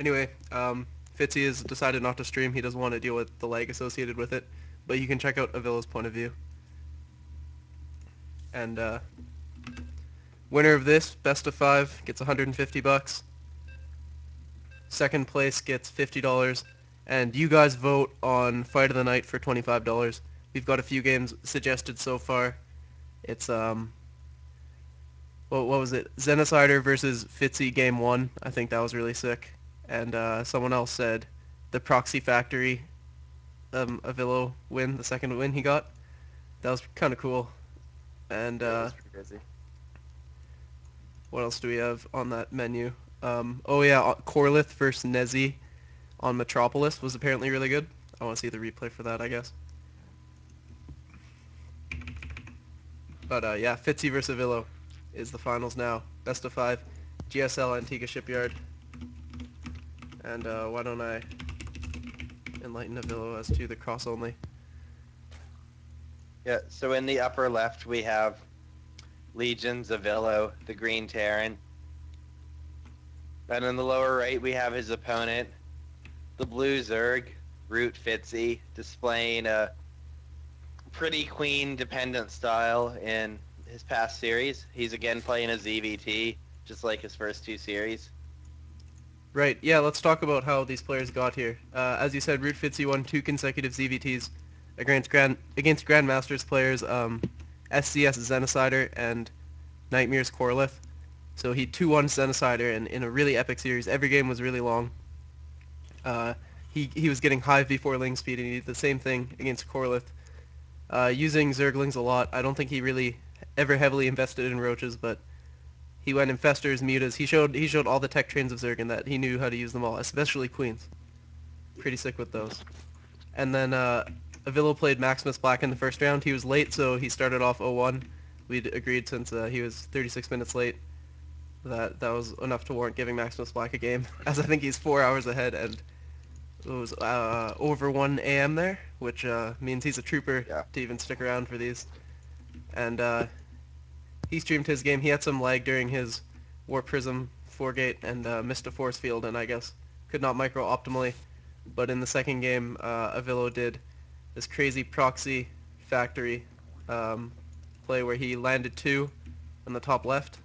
Anyway, Fitzy has decided not to stream. He doesn't want to deal with the lag associated with it. But you can check out Avilo's point of view. And winner of this, best of 5, gets 150 bucks. Second place gets $50. And you guys vote on Fight of the Night for $25. We've got a few games suggested so far. It's what was it? Zenicider versus Fitzy game 1. I think that was really sick. And someone else said the Proxy Factory Avilo win, the second win he got. That was kind of cool. And Yeah, that's pretty crazy. what else do we have on that menu? Oh yeah, Corlith versus Nezi on Metropolis was apparently really good. I want to see the replay for that, I guess. But yeah, Fitzy versus Avilo is the finals now. Best of 5. GSL Antigua Shipyard. And why don't I enlighten Avilo as to the cross only. Yeah, so in the upper left we have Legion, Zavilo, the Green Terran. And in the lower right we have his opponent, the Blue Zerg, ROOTFitzy, displaying a pretty queen dependent style in his past series. He's again playing a ZVT, just like his first two series. Right, yeah, let's talk about how these players got here. As you said, ROOTFitzy won 2 consecutive ZVTs against Grandmasters players, SCS Zenicider and Nightmares Corlith. So he 2-1 Zenicider in a really epic series. Every game was really long. Uh, he was getting high V4 ling speed, and he did the same thing against Corlith. Using Zerglings a lot. I don't think he really ever heavily invested in roaches, but he went infestors, mutas. He showed all the tech trains of Zerg and that he knew how to use them all, especially queens. Pretty sick with those. And then Avilo played Maximus Black in the first round. He was late, so he started off 0-1. We'd agreed since he was 36 minutes late that was enough to warrant giving Maximus Black a game, as I think he's 4 hours ahead, and it was over 1 a.m. there, which means he's a trooper Yeah. to even stick around for these. And he streamed his game. He had some lag during his War Prism 4-gate and missed a force field, and I guess could not micro optimally. But in the second game, Avilo did this crazy proxy factory play where he landed 2 on the top left,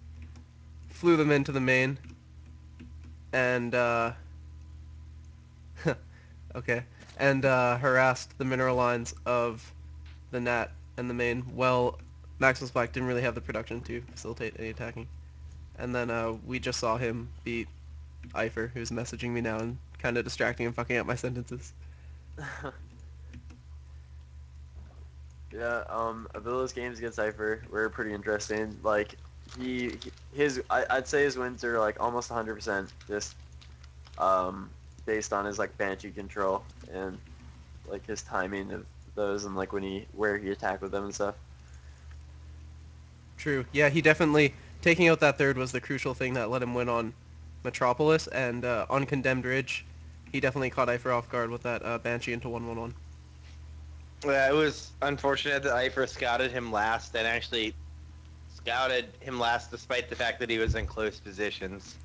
flew them into the main, and okay, and harassed the mineral lines of the Nat and the main. Well, Maximus Black didn't really have the production to facilitate any attacking. And then we just saw him beat Eifer, who's messaging me now and kind of distracting and fucking up my sentences. Yeah, Avila's games against Cypher were pretty interesting. Like, I'd say his wins are like almost 100% just um, based on his like Banshee control and like his timing of those and like where he attacked with them and stuff. True. Yeah, he definitely taking out that third was the crucial thing that let him win on Metropolis and on Condemned Ridge. He definitely caught Eifer off guard with that Banshee into 1-1-1. Yeah, it was unfortunate that Eifer scouted him last and actually scouted him last despite the fact that he was in close positions.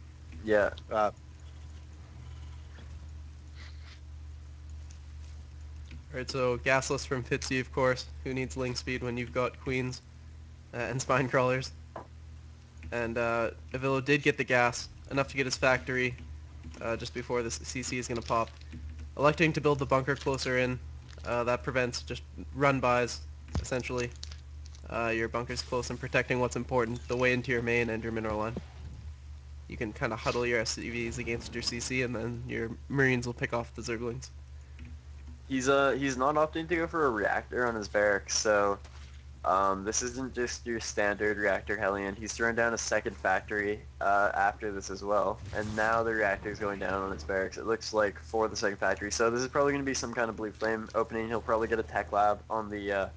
Yeah, Uh, Alright, so Gasless from Fitzy, of course. Who needs Ling Speed when you've got Queens and Spine Crawlers? And Avilo did get the gas, enough to get his factory just before the CC is going to pop. Electing to build the bunker closer in, that prevents just run-bys, essentially. Your bunker's close and protecting what's important, the way into your main and your mineral line. You can kind of huddle your SCVs against your CC, and then your Marines will pick off the Zerglings. he's not opting to go for a reactor on his barracks, so this isn't just your standard reactor Hellion. He's thrown down a second factory after this as well, and now the reactor is going down on his barracks. It looks like for the second factory. So this is probably going to be some kind of blue flame opening. He'll probably get a tech lab on the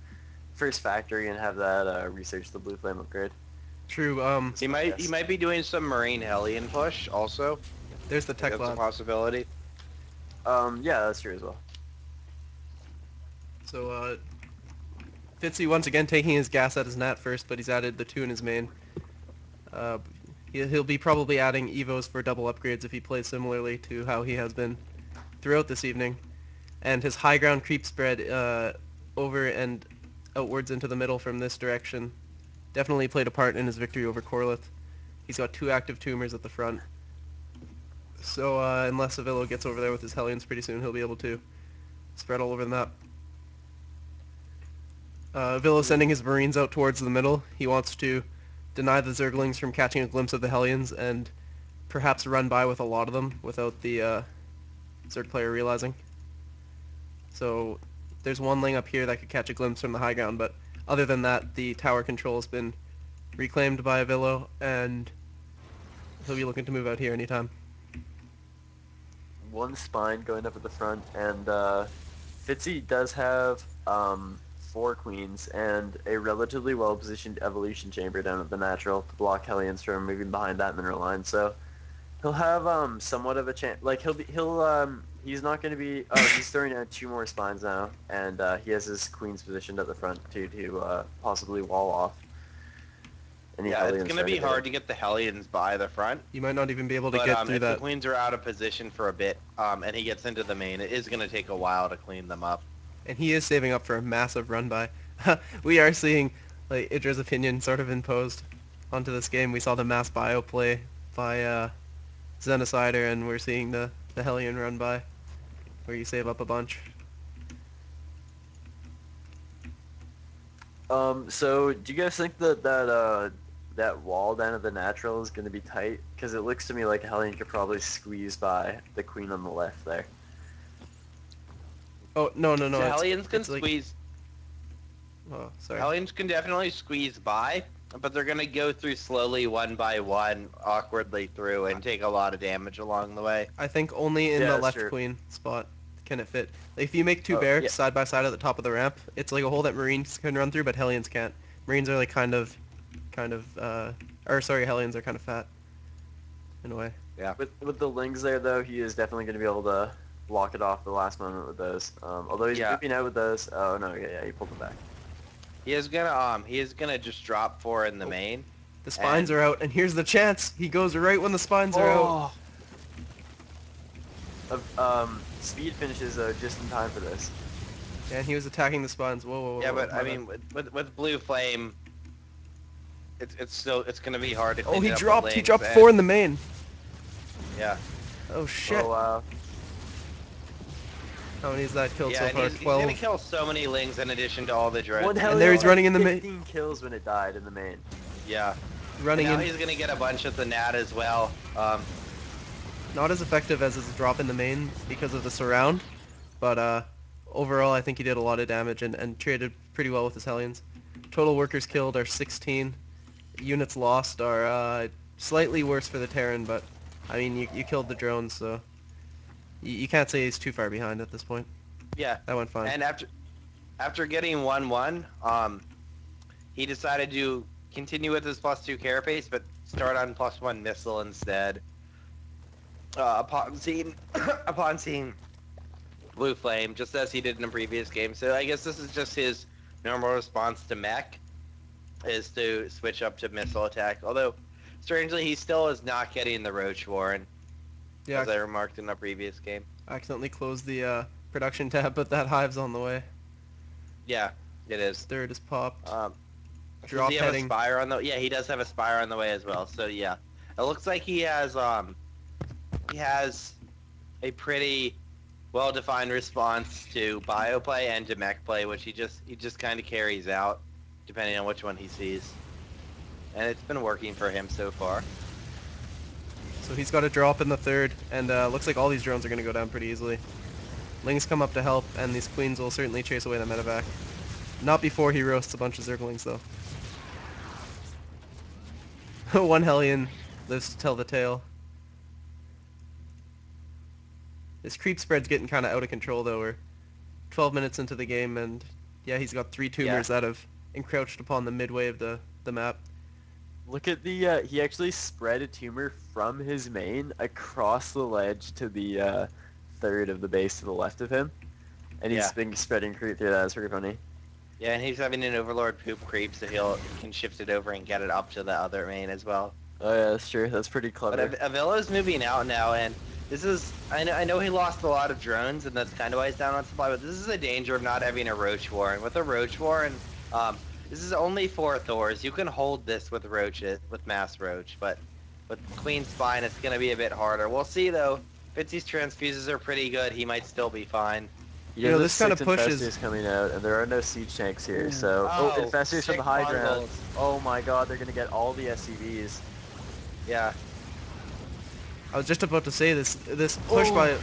first factory and have that research the blue flame upgrade. True, Is he my might he guess. might be doing some Marine Hellion push also. there's the Like tech that's a lab. possibility. Yeah, that's true as well. So, Fitzy once again taking his gas at his nat first, but he's added the 2 in his main. Uh, He'll be probably adding evos for double upgrades if he plays similarly to how he has been throughout this evening. And his high ground creep spread over and outwards into the middle from this direction definitely played a part in his victory over Corlith. He's got 2 active tumors at the front. So unless Avilo gets over there with his Hellions pretty soon, he'll be able to spread all over the map. Avilo sending his Marines out towards the middle. He wants to deny the Zerglings from catching a glimpse of the Hellions and perhaps run by with a lot of them without the Zerg player realizing. So there's one ling up here that could catch a glimpse from the high ground, but other than that, the tower control has been reclaimed by Avilo, and he'll be looking to move out here anytime. One spine going up at the front, and Fitzy does have 4 queens and a relatively well-positioned evolution chamber down at the natural to block Hellions from moving behind that mineral line. So he'll have somewhat of a chance. Like he's not going to be. Oh, he's throwing out 2 more spines now, and he has his queens positioned at the front too to possibly wall off any Yeah, it's Hellions gonna trying be to hit him. hard to get the Hellions by the front, You might not even be able to but get through if the that. queens are out of position for a bit, and he gets into the main, it is gonna take a while to clean them up. And he is saving up for a massive run by. We are seeing like Idra's opinion sort of imposed onto this game. We saw the mass bio play by Zenicider, and we're seeing the Hellion run by, where you save up a bunch. So do you guys think that wall down at the natural is going to be tight? Because it looks to me like a Hellion could probably squeeze by the queen on the left there. Oh no no So no! Hellions can It's like squeeze. oh sorry. Hellions can definitely squeeze by, but they're gonna go through slowly, one by one, awkwardly through, and take a lot of damage along the way. I think only in Yeah, the that's left true. queen spot can it fit. Like, if you make 2 Oh, yeah. barracks side by side at the top of the ramp, it's like a hole that Marines can run through, but Hellions can't. Marines are like or sorry, Hellions are kind of fat in a way. Yeah. With the lings there, though, he is definitely going to be able to block it off the last moment with those. Although he's Yeah. moving out with those. Oh, no, yeah, he pulled them back. He is gonna just drop 4 in the Oh, main, the spines and are out, and here's the chance. He goes right when the spines are out. Oh! Speed finishes, though, just in time for this. Yeah, and he was attacking the spines. Whoa, whoa, whoa, yeah, whoa, but I my bad. mean, with blue flame, it's gonna be hard to Oh, clean he it up with dropped. He links, dropped 4 and in the main. yeah, Oh shit. Oh, wow. How many has that killed yeah, so and far? he's gonna 12. kill so many lings in addition to all the One drones he And has there Hellion he's on. had running in the main. 15 kills when it died in the main. Yeah, and Running now in. he's gonna get a bunch at the nat as well. Not as effective as his drop in the main because of the surround, but overall I think he did a lot of damage and traded pretty well with his Hellions. Total workers killed are 16. Units lost are slightly worse for the Terran, but I mean you killed the drones, so you can't say he's too far behind at this point. Yeah, That went fine. and after getting 1-1, he decided to continue with his +2 carapace, but start on +1 missile instead. Upon seeing upon seeing blue flame, just as he did in a previous game. So I guess this is just his normal response to mech, is to switch up to missile attack. Although, strangely, he still is not getting the Roach Warren, Yeah, as I remarked in a previous game. I accidentally closed the production tab, but that hive's on the way. Yeah, it His is. third is popped. Um, does he Drop have a heading. Spire on the? Yeah, he does have a Spire on the way as well. So yeah, it looks like he has a pretty well-defined response to bio play and to mech play, which he just kind of carries out depending on which one he sees, and it's been working for him so far. So he's got a drop in the third, and looks like all these drones are going to go down pretty easily. Lings come up to help, and these queens will certainly chase away the medevac. Not before he roasts a bunch of Zerglings, though. One Hellion lives to tell the tale. His creep spread's getting kind of out of control, though. We're 12 minutes into the game, and yeah, he's got 3 Yeah, tumors that have encroached upon the midway of the map. Look at the, he actually spread a tumor from his main across the ledge to the third of the base to the left of him. And he's yeah, been spreading creep through that. It's pretty funny. yeah, and he's having an Overlord poop creep, so he can shift it over and get it up to the other main as well. Oh yeah, that's true. That's pretty But clever. Avilo's moving out now, and this is I know he lost a lot of drones, and that's kind of why he's down on supply. But this is a danger of not having a Roach War, and with a Roach War, and this is only 4 Thors. You can hold this with Roaches, with Mass Roach, but with Queen Spine, it's gonna be a bit harder. We'll see though. Fitzy's transfuses are pretty good. He might still be fine. He You does know, have this kind of 6 pushes. infestors coming out, and there are no siege tanks here. Ooh. So, oh, Oh, infestors from the sick high ground. bungles. Oh my god, they're gonna get all the SCVs. Yeah. I was just about to say this push Oh, by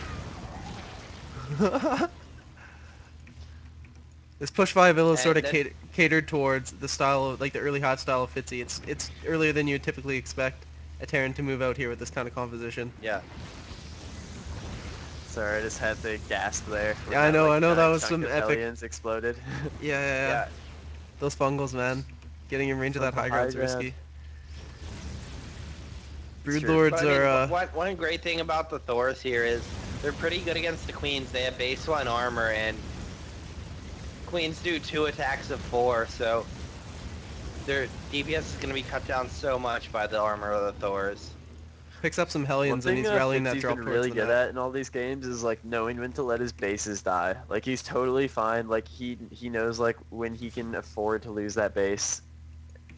this push by Villa is And sort of then catered towards the style of like the early hot style of Fitzy. It's earlier than you would typically expect a Terran to move out here with this kind of composition. yeah. sorry, I just had to gasp there when Yeah, that I like know that giant was chunk some of epic. Hellions exploded Yeah. Yeah. Those fungals, man. Getting in range of from that the high high ground's ground. risky. It's true. But Broodlords I mean, are one great thing about the Thors here is they're pretty good against the Queens. They have base 1 armor, and Queens do 2 attacks of 4, so their DPS is going to be cut down so much by the armor of the Thors. picks up some One Hellions and thing he's rallying that Fitzy's been drop towards really the good map. at in all these games is like knowing when to let his bases die. Like he's totally fine. Like he knows like when he can afford to lose that base.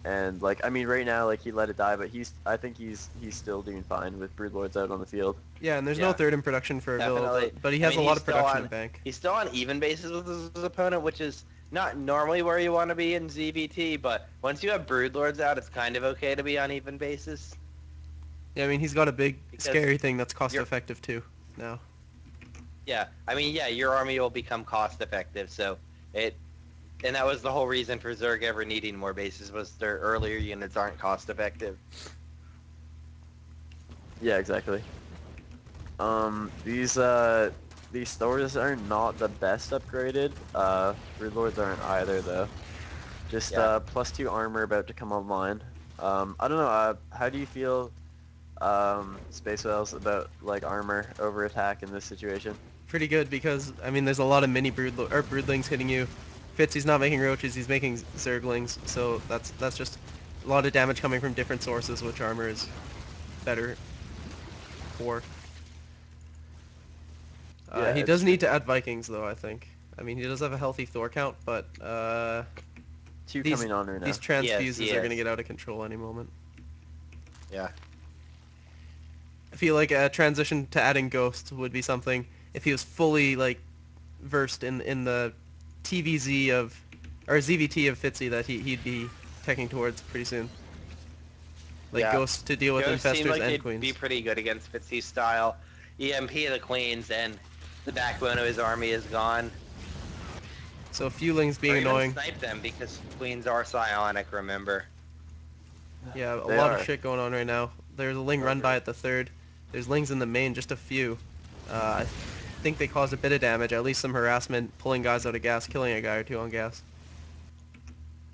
And like I mean right now like he let it die, but I think he's still doing fine with Broodlords out on the field. Yeah, and there's no Yeah, third in production for Villa, definitely. but he I has mean, a lot of production in bank. he's still on even bases with his opponent, which is not normally where you want to be in ZVT. But once you have Broodlords out, it's kind of okay to be on even bases Yeah, I mean he's got a big because scary thing that's cost you're effective too. Now. yeah. I mean, yeah, your army will become cost effective, so it and that was the whole reason for Zerg ever needing more bases was their earlier units aren't cost effective. Yeah, exactly. These stores are not the best upgraded. Broodlords aren't either though. Just Yeah. +2 armor about to come online. I don't know. How do you feel, Space Whales, about like armor over attack in this situation? Pretty good because I mean there's a lot of mini broodlings hitting you. Fitzy's not making roaches, he's making zerglings, so that's just a lot of damage coming from different sources, which armor is better for. Yeah, He it's does true. need to add Vikings though, I think. I mean he does have a healthy Thor count, but 2 these coming on right these now. Yes. transfuses are gonna Yes. get out of control any moment. Yeah. I feel like a transition to adding ghosts would be something if he was fully like versed in the TVZ of or ZVT of Fitzy that he'd be teching towards pretty soon. Like Yeah. ghosts to deal with Ghosts seem infestors like and they'd be queens. pretty good against Fitzy's style. EMP of the Queens and the backbone of his army is gone. So Fewlings Or being even annoying. snipe them because Queens are psionic, remember? Yeah, a They lot of are. shit going on right now. There's a Ling run by Okay. at the third. There's Lings in the main, just a few. I think they caused a bit of damage, at least some harassment, pulling guys out of gas, killing a guy or two on gas.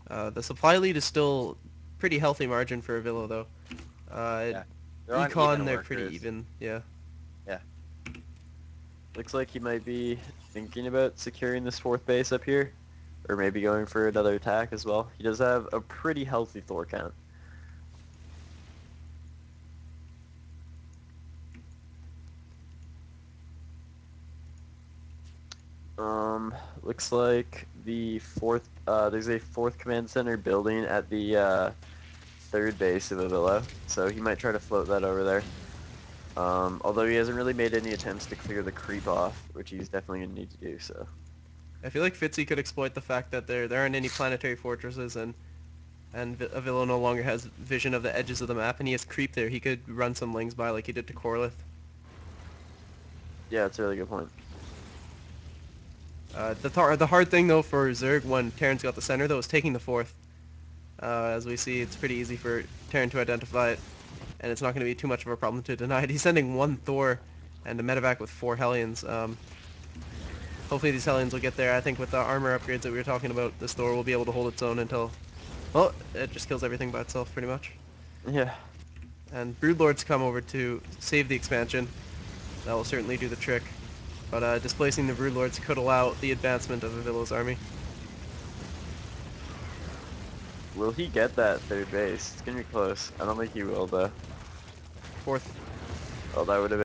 The supply lead is still pretty healthy margin for a Villa though. Uh, Yeah. They're on Econ, even they're pretty workers. even, yeah. Yeah. Looks like he might be thinking about securing this 4th base up here, or maybe going for another attack as well. He does have a pretty healthy Thor count. Looks like there's a 4th command center building at the 3rd base of Avilo, so he might try to float that over there. Although he hasn't really made any attempts to clear the creep off, which he's definitely gonna need to do so. I feel like Fitzy could exploit the fact that there aren't any planetary fortresses and Avilo no longer has vision of the edges of the map, and he has creep there. He could run some Lings by like he did to Corlith. Yeah, it's a really good point. The hard thing though for Zerg when Terran's got the center though is taking the fourth. As we see, it's pretty easy for Terran to identify it, and it's not going to be too much of a problem to deny it. He's sending one Thor and a medevac with 4 Hellions. Hopefully these Hellions will get there. I think with the armor upgrades that we were talking about, this Thor will be able to hold its own until, well, it just kills everything by itself pretty much. Yeah. And Broodlords come over to save the expansion. That will certainly do the trick. But displacing the Broodlords could allow the advancement of Avilo's army. Will he get that third base? It's gonna be close. I don't think he will though. Fourth. Oh, that would have